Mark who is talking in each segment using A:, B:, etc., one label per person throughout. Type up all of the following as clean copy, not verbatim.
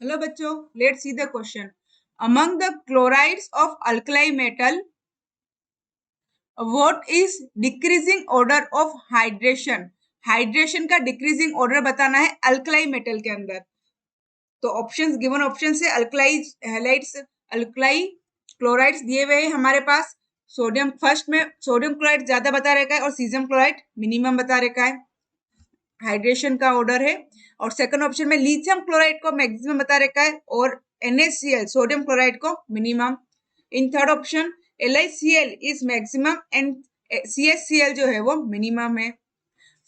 A: Hello बच्चों, let's see the question. Among the chlorides of alkali metal, what is decreasing order of hydration? Hydration का decreasing order बताना है alkali metal के अंदर. तो options given option से alkali halides alkali chlorides दिए हुए हैं हमारे पास. सोडियम फर्स्ट में सोडियम क्लोराइड ज्यादा बता रखा है और सीजियम क्लोराइड मिनिमम बता रखा है. हाइड्रेशन का ऑर्डर है. और सेकंड ऑप्शन में लिथियम क्लोराइड को मैक्सिमम बता रखा है और NaCl सोडियम क्लोराइड को minimum. In third option LiCl is maximum and CaCl जो है वो मिनिमम है.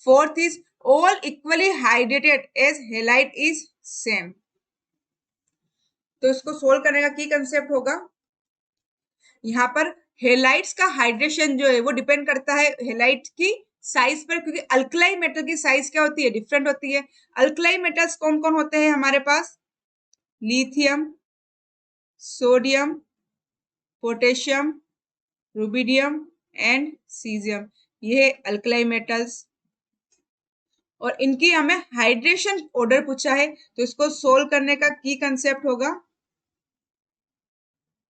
A: Fourth is all equally hydrated as halide is same. तो इसको सोल्व करने का की कंसेप्ट होगा. यहाँ पर हेलाइट्स का हाइड्रेशन जो है वो डिपेंड करता है हेलाइट की साइज पर, क्योंकि अल्कलाई मेटल की साइज क्या होती है, डिफरेंट होती है. अल्कलाई मेटल्स कौन कौन होते हैं हमारे पास? Lithium, sodium, potassium, rubidium and caesium. ये अल्कलाई मेटल्स. और इनकी हमें हाइड्रेशन ऑर्डर पूछा है, तो इसको सोल्व करने का की कंसेप्ट होगा.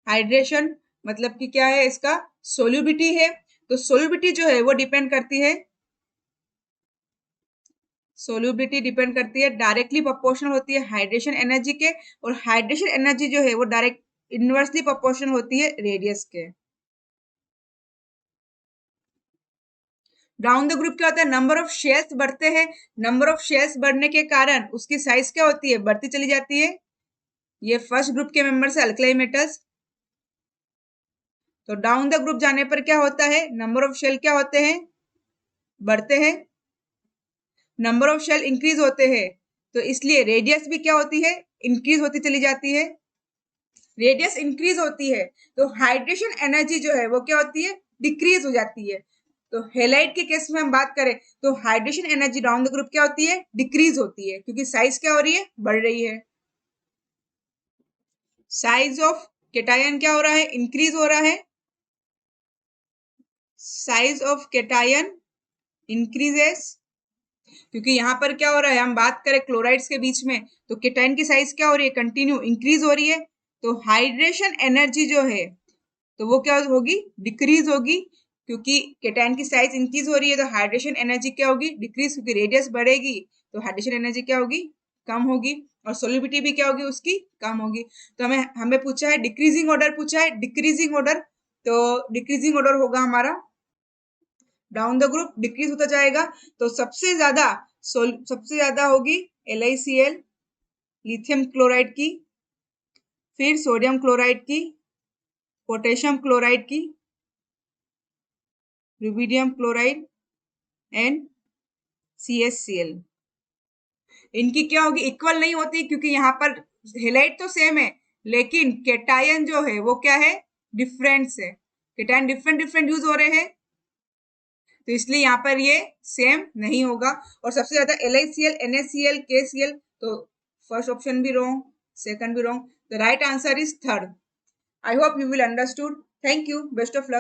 A: हाइड्रेशन मतलब कि क्या है, इसका सोल्यूबिलिटी है. तो सोल्यूबिलिटी जो है वो डिपेंड करती है डायरेक्टली प्रोपोर्शनल होती है हाइड्रेशन एनर्जी के. और हाइड्रेशन एनर्जी जो है वो डायरेक्ट इनवर्सली प्रोपोर्शनल होती है रेडियस के. डाउन द ग्रुप क्या होता है, नंबर ऑफ शेल्स बढ़ते हैं. नंबर ऑफ शेल्स बढ़ने के कारण उसकी साइज क्या होती है, बढ़ती चली जाती है. ये फर्स्ट ग्रुप के मेंबर्स है अल्कलाई मेटल्स. तो डाउन द ग्रुप जाने पर क्या होता है, नंबर ऑफ शेल क्या होते हैं, बढ़ते हैं. नंबर ऑफ शेल इंक्रीज होते हैं, तो इसलिए रेडियस भी क्या होती है, इंक्रीज होती चली जाती है. रेडियस इंक्रीज होती है तो हाइड्रेशन एनर्जी जो है वो क्या होती है, डिक्रीज हो जाती है. तो हेलाइट के केस में हम बात करें तो hydration energy down the group क्या होती है, डिक्रीज होती है, क्योंकि साइज क्या हो रही है, बढ़ रही है. साइज ऑफ केटायन क्या हो रहा है, इंक्रीज हो रहा है. साइज ऑफ केटायन इंक्रीजेस, क्योंकि यहाँ पर क्या हो रहा है, हम बात करें क्लोराइड्स के बीच में, तो केटायन की साइज क्या हो रही है, कंटिन्यू इंक्रीज हो रही है. तो हाइड्रेशन एनर्जी जो है तो वो क्या होगी, डिक्रीज होगी, क्योंकि केटायन की साइज इंक्रीज हो रही है. तो हाइड्रेशन एनर्जी क्या होगी, डिक्रीज, क्योंकि रेडियस बढ़ेगी तो हाइड्रेशन एनर्जी क्या होगी, कम होगी. और सोल्यूबिलिटी भी क्या होगी उसकी, कम होगी. तो हमें हमें पूछा है डिक्रीजिंग ऑर्डर, पूछा है डिक्रीजिंग ऑर्डर. तो डिक्रीजिंग ऑर्डर होगा हमारा डाउन द ग्रुप डिक्रीज होता जाएगा. तो सबसे ज्यादा होगी LiCl लिथियम क्लोराइड की, फिर सोडियम क्लोराइड की, पोटेशियम क्लोराइड की, रुबिडियम क्लोराइड एंड CaCl. इनकी क्या होगी, इक्वल नहीं होती, क्योंकि यहाँ पर हेलाइट तो सेम है लेकिन केटायन जो है वो क्या है, डिफरेंट है. केटायन डिफरेंट डिफरेंट यूज हो रहे हैं, तो इसलिए यहाँ पर ये सेम नहीं होगा. और सबसे ज्यादा LiCl, NaCl, KCl. तो फर्स्ट ऑप्शन भी रॉन्ग, सेकंड भी wrong. The right answer is third. I hope you will understood. Thank you, best of luck.